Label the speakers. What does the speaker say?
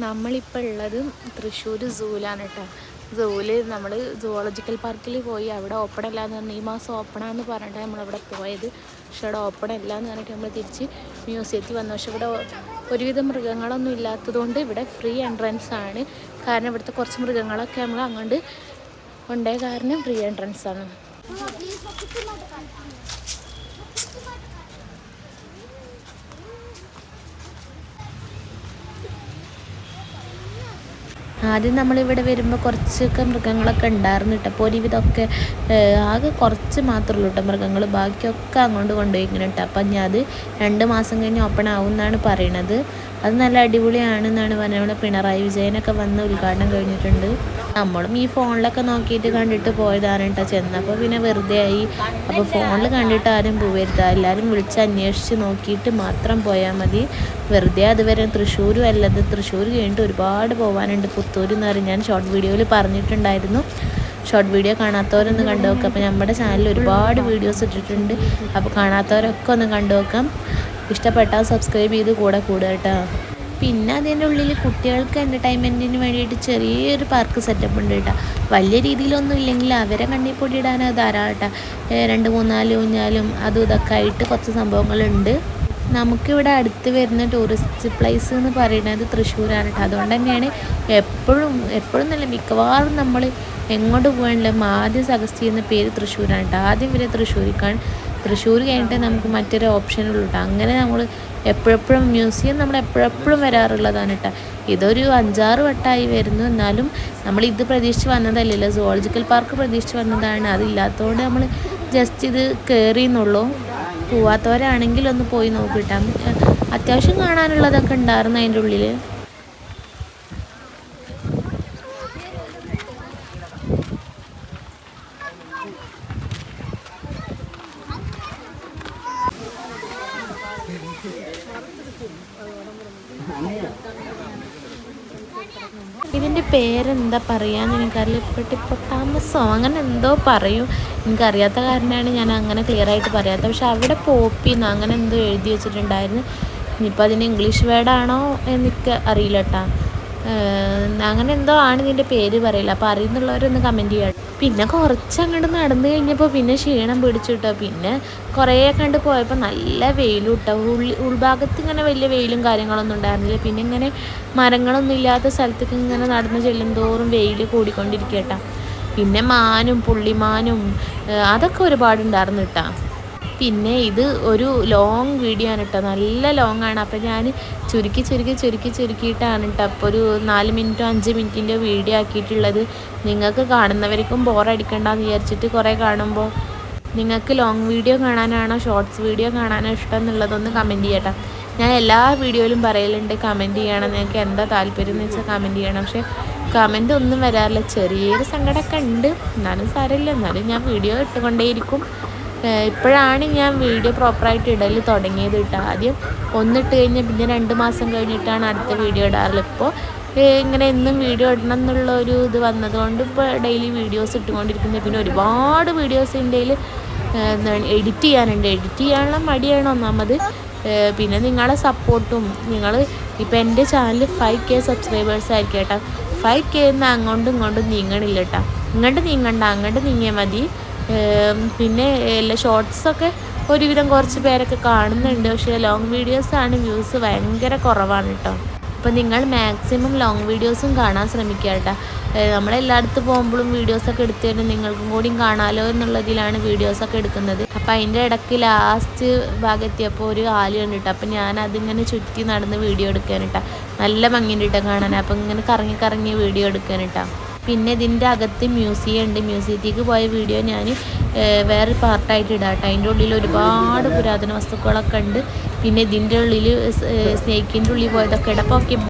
Speaker 1: നമ്മളിപ്പോൾ ഉള്ളത് തൃശ്ശൂർ സൂവിലാണ് കേട്ടോ. സൂവിൽ നമ്മൾ സുവോളജിക്കൽ പാർക്കിൽ പോയി അവിടെ ഓപ്പൺ അല്ല എന്ന് പറഞ്ഞാൽ ഈ മാസം ഓപ്പണാന്ന് പറഞ്ഞിട്ട് നമ്മളവിടെ പോയത്. പക്ഷെ അവിടെ ഓപ്പൺ അല്ല എന്ന് പറഞ്ഞിട്ട് നമ്മൾ തിരിച്ച് മ്യൂസിയത്തിൽ വന്നു. പക്ഷെ ഇവിടെ ഒരുവിധം മൃഗങ്ങളൊന്നും ഇല്ലാത്തതുകൊണ്ട് ഇവിടെ ഫ്രീ എൻട്രൻസ് ആണ്. കാരണം ഇവിടുത്തെ കുറച്ച് മൃഗങ്ങളൊക്കെ നമ്മൾ അങ്ങോട്ട് കൊണ്ടേ കാരണം ഫ്രീ എൻട്രൻസ് ആണ്. ആദ്യം നമ്മളിവിടെ വരുമ്പോൾ കുറച്ചൊക്കെ മൃഗങ്ങളൊക്കെ ഉണ്ടായിരുന്നു കേട്ടോ. അപ്പോൾ ഒരുവിധമൊക്കെ ആകെ കുറച്ച് മാത്രമേ ഉള്ളൂ കേട്ടോ മൃഗങ്ങൾ. ബാക്കിയൊക്കെ അങ്ങോട്ട് കൊണ്ടുപോയി ഇങ്ങനെ കേട്ടോ. അപ്പം ഞാൻ അത് 2 മാസം കഴിഞ്ഞ് ഓപ്പൺ ആവും എന്നാണ് പറയണത്. അത് നല്ല അടിപൊളിയാണെന്നാണ് പറഞ്ഞത്. നമ്മുടെ പിണറായി വിജയനൊക്കെ വന്ന് ഉദ്ഘാടനം കഴിഞ്ഞിട്ടുണ്ട്. നമ്മളും ഈ ഫോണിലൊക്കെ നോക്കിയിട്ട് കണ്ടിട്ട് പോയതാണ് കേട്ടോ. ചെന്നപ്പോൾ പിന്നെ വെറുതെ ആയി. അപ്പോൾ ഫോണിൽ കണ്ടിട്ട് ആരും പോവരുത്, എല്ലാവരും വിളിച്ച് അന്വേഷിച്ച് നോക്കിയിട്ട് മാത്രം പോയാൽ മതി. വെറുതെ അതുവരെ തൃശ്ശൂരും അല്ലത്, തൃശ്ശൂർ കഴിഞ്ഞിട്ട് ഒരുപാട് പോകാനുണ്ട്. പുത്തൂർ എന്ന് പറയും, ഞാൻ ഷോർട്ട് വീഡിയോയിൽ പറഞ്ഞിട്ടുണ്ടായിരുന്നു. ഷോർട്ട് വീഡിയോ കാണാത്തവരൊന്ന് കണ്ടു നോക്കാം. അപ്പോൾ നമ്മുടെ ചാനലിൽ ഒരുപാട് വീഡിയോസ് ഇട്ടിട്ടുണ്ട്. അപ്പോൾ കാണാത്തവരൊക്കെ ഒന്ന് കണ്ടു നോക്കാം. ഇഷ്ടപ്പെട്ടാൽ സബ്സ്ക്രൈബ് ചെയ്ത് കൂടെ കൂടുക കേട്ടോ. പിന്നെ അതിൻ്റെ ഉള്ളിൽ കുട്ടികൾക്ക് എൻ്റർടൈൻമെൻറ്റിന് വേണ്ടിയിട്ട് ചെറിയൊരു പാർക്ക് സെറ്റപ്പ് ഉണ്ട് കേട്ടോ. വലിയ രീതിയിലൊന്നും ഇല്ലെങ്കിൽ അവരെ കണ്ണിൽ പൊടിയിടാൻ ധാരാളം കേട്ടോ. 2-3-4 ഊഞ്ഞാലും അതും ഇതൊക്കെ ആയിട്ട് കുറച്ച് സംഭവങ്ങളുണ്ട്. നമുക്കിവിടെ അടുത്ത് വരുന്ന ടൂറിസ്റ്റ് പ്ലേസ് എന്ന് പറയുന്നത് തൃശ്ശൂരാണ് കേട്ടോ. അതുകൊണ്ട് തന്നെയാണ് എപ്പോഴും നല്ല മിക്കവാറും നമ്മൾ എങ്ങോട്ട് പോകണമെങ്കിലും ആദ്യം സജസ്റ്റ് ചെയ്യുന്ന പേര് തൃശ്ശൂരാണ് കേട്ടോ. ആദ്യം വരെ തൃശ്ശൂരിക്കാണ്. തൃശ്ശൂർ കഴിഞ്ഞിട്ട് നമുക്ക് മറ്റൊരു ഓപ്ഷനുള്ളൂ കേട്ടോ. അങ്ങനെ നമ്മൾ എപ്പോഴെപ്പോഴും മ്യൂസിയം നമ്മൾ എപ്പോഴെപ്പോഴും വരാറുള്ളതാണ് കേട്ടോ. ഇതൊരു 5-6 വട്ടമായി വരുന്നു. എന്നാലും നമ്മൾ ഇത് പ്രതീക്ഷിച്ച് വന്നതല്ലല്ലോ, സുവോളജിക്കൽ പാർക്ക് പ്രതീക്ഷിച്ച് വന്നതാണ്. അതില്ലാത്തതുകൊണ്ട് നമ്മൾ ജസ്റ്റ് ഇത് കയറിയെന്നുള്ളൂ. പോവാത്തവരാണെങ്കിൽ ഒന്ന് പോയി നോക്കിട്ടാ. അത്യാവശ്യം കാണാനുള്ളതൊക്കെ ഉണ്ടായിരുന്നു അതിൻ്റെ ഉള്ളിൽ. ഇതിൻ്റെ പേരെന്താ പറയാന്ന് എനിക്കറിയില്ല. ഹിപ്പോപ്പൊട്ടാമസോ അങ്ങനെ എന്തോ പറയും. എനിക്കറിയാത്ത കാരണമാണ് ഞാൻ അങ്ങനെ ക്ലിയർ ആയിട്ട് പറയാത്തത്. പക്ഷെ അവിടെ പോപ്പിന്നോ അങ്ങനെ എന്തോ എഴുതി വെച്ചിട്ടുണ്ടായിരുന്നു. ഇനിയിപ്പോൾ അതിന് ഇംഗ്ലീഷ് വേർഡാണോ എനിക്ക് അറിയില്ല കേട്ടോ. അങ്ങനെ എന്തോ ആണ് ഇതിൻ്റെ പേര് പറയില്ല. അപ്പോൾ അറിയുന്നുള്ളവരൊന്ന് കമൻറ്റ് ചെയ്യാം. പിന്നെ കുറച്ച് അങ്ങോട്ട് നടന്നു കഴിഞ്ഞപ്പോൾ പിന്നെ ക്ഷീണം പിടിച്ചു കിട്ടോ. പിന്നെ കുറേ കണ്ട് പോയപ്പോൾ നല്ല വെയിലും കിട്ടോ. ഉൾഭാഗത്ത് ഇങ്ങനെ വലിയ വെയിലും കാര്യങ്ങളൊന്നും ഉണ്ടായിരുന്നില്ല. പിന്നെ ഇങ്ങനെ മരങ്ങളൊന്നും ഇല്ലാത്ത സ്ഥലത്തേക്ക് ഇങ്ങനെ നടന്ന് ചെല്ലും തോറും വെയിൽ കൂടിക്കൊണ്ടിരിക്കുക കേട്ടോ. പിന്നെ മാനും പുള്ളിമാനും അതൊക്കെ ഒരുപാടുണ്ടായിരുന്നു കേട്ടോ. പിന്നെ ഇത് ഒരു ലോങ് വീഡിയോ ആണ് കേട്ടോ, നല്ല ലോങ് ആണ്. അപ്പോൾ ഞാൻ ചുരുക്കിയിട്ടാണ് കേട്ടോ അപ്പോൾ ഒരു 4 മിനിറ്റോ 5 മിനിറ്റിൻ്റെ വീഡിയോ ആക്കിയിട്ടുള്ളത്. നിങ്ങൾക്ക് കാണുന്നവർക്കും ബോറടിക്കണ്ടെന്ന് വിചാരിച്ചിട്ട് കുറേ കാണുമ്പോൾ നിങ്ങൾക്ക് ലോങ് വീഡിയോ കാണാനാണോ ഷോർട്സ് വീഡിയോ കാണാനോ ഇഷ്ടം എന്നുള്ളതൊന്ന് കമൻറ്റ് ചെയ്യട്ടോ. ഞാൻ എല്ലാ വീഡിയോയിലും പറയലുണ്ട് കമൻറ്റ് ചെയ്യണം, നിങ്ങൾക്ക് എന്താ താല്പര്യം എന്ന് വെച്ചാൽ കമൻറ്റ് ചെയ്യണം. പക്ഷേ കമൻറ്റ് ഒന്നും വരാറില്ല. ചെറിയൊരു സങ്കടമൊക്കെ ഉണ്ട്, എന്നാലും സാരമില്ല. എന്നാലും ഞാൻ വീഡിയോ ഇട്ടുകൊണ്ടേയിരിക്കും. ഇപ്പോഴാണ് ഞാൻ വീഡിയോ പ്രോപ്പറായിട്ട് ഇടൽ തുടങ്ങിയത് കേട്ടോ. ആദ്യം ഒന്നിട്ട് കഴിഞ്ഞ് പിന്നെ 2 മാസം കഴിഞ്ഞിട്ടാണ് അടുത്ത വീഡിയോ ഇടാറുള്ളത്. ഇപ്പോൾ ഇങ്ങനെ എന്നും വീഡിയോ ഇടണം എന്നുള്ള ഒരു ഇത് വന്നതുകൊണ്ട് ഇപ്പോൾ ഡെയിലി വീഡിയോസ് ഇട്ടുകൊണ്ടിരിക്കുന്നത്. പിന്നെ ഒരുപാട് വീഡിയോസ് ഇന്ത്യയിൽ എഡിറ്റ് ചെയ്യാനുണ്ട്. എഡിറ്റ് ചെയ്യാനുള്ള മടിയാണ് ഒന്നാമത്. പിന്നെ നിങ്ങളെ സപ്പോർട്ടും, നിങ്ങൾ ഇപ്പോൾ എൻ്റെ ചാനൽ 5K സബ്സ്ക്രൈബേഴ്സ് ആയിരിക്കും കേട്ടോ. 5K എന്ന് അങ്ങോട്ടും ഇങ്ങോട്ടും നീങ്ങണില്ല കേട്ടോ. അങ്ങോട്ട് നീങ്ങിയാൽ മതി. പിന്നെ എല്ലാ ഷോർട്സൊക്കെ ഒരുവിധം കുറച്ച് പേരൊക്കെ കാണുന്നുണ്ട്. പക്ഷേ ലോങ് വീഡിയോസാണ് വ്യൂസ് ഭയങ്കര കുറവാണ് കേട്ടോ. അപ്പോൾ നിങ്ങൾ മാക്സിമം ലോങ് വീഡിയോസും കാണാൻ ശ്രമിക്കുക കേട്ടോ. നമ്മളെല്ലായിടത്തും പോകുമ്പോഴും വീഡിയോസൊക്കെ എടുത്തു തരുന്നത് നിങ്ങൾക്കും കൂടിയും കാണാമല്ലോ എന്നുള്ളതിലാണ് വീഡിയോസൊക്കെ എടുക്കുന്നത്. അപ്പോൾ അതിൻ്റെ ഇടയ്ക്ക് ലാസ്റ്റ് ഭാഗത്തെത്തിയപ്പോൾ ഒരു ആല് കണ്ടിട്ട് അപ്പോൾ ഞാൻ അതിങ്ങനെ ചുറ്റി നടന്ന് വീഡിയോ എടുക്കാൻ കേട്ടോ. നല്ല ഭംഗിയുണ്ട് കേട്ടോ കാണാൻ. അപ്പോൾ ഇങ്ങനെ കറങ്ങി വീഡിയോ എടുക്കാൻ കേട്ടോ. പിന്നെ ഇതിൻ്റെ അകത്ത് മ്യൂസിയം ഉണ്ട്. മ്യൂസിയത്തേക്ക് പോയ വീഡിയോ ഞാൻ വേറെ പാർട്ടായിട്ട് ഇടാം കേട്ടോ. അതിൻ്റെ ഉള്ളിൽ ഒരുപാട് പുരാതന വസ്തുക്കളൊക്കെ ഉണ്ട്. പിന്നെ ഇതിൻ്റെ ഉള്ളിൽ സ്നേക്കിൻ്റെ ഉള്ളിൽ പോയതൊക്കെ ഇടാം. അപ്പോൾ ഓക്കെ.